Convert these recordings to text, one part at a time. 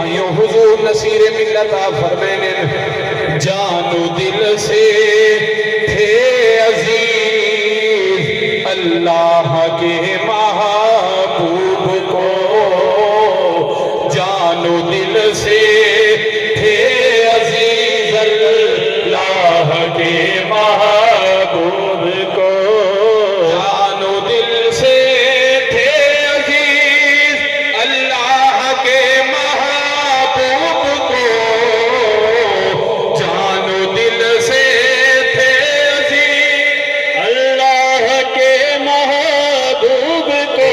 آئیوں حضور نصیر ملت آپ فرمینے جان و دل سے تھے عزیز اللہ کے محبوب کو، جان و دل سے تھے عزیز اللہ کے محبوب کو، جان و دل سے تھے عزیز اللہ کے محبوب کو، جان و دل سے تھے عزیز اللہ کے محبوب کو،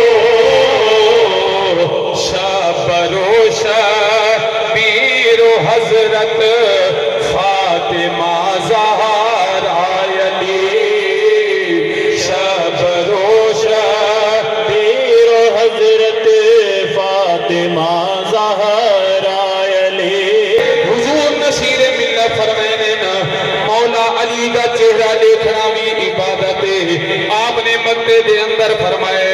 شب روشن حضرت فاطمہ زہرا علی، شب روشن پیر حضرت فاطمہ زہرا علی۔ حضور نصیر ملت فرمینے نا مولا علی کا چہرہ دیکھنا بھی عبادت ہے۔ آپ نے مکے دے اندر فرمائے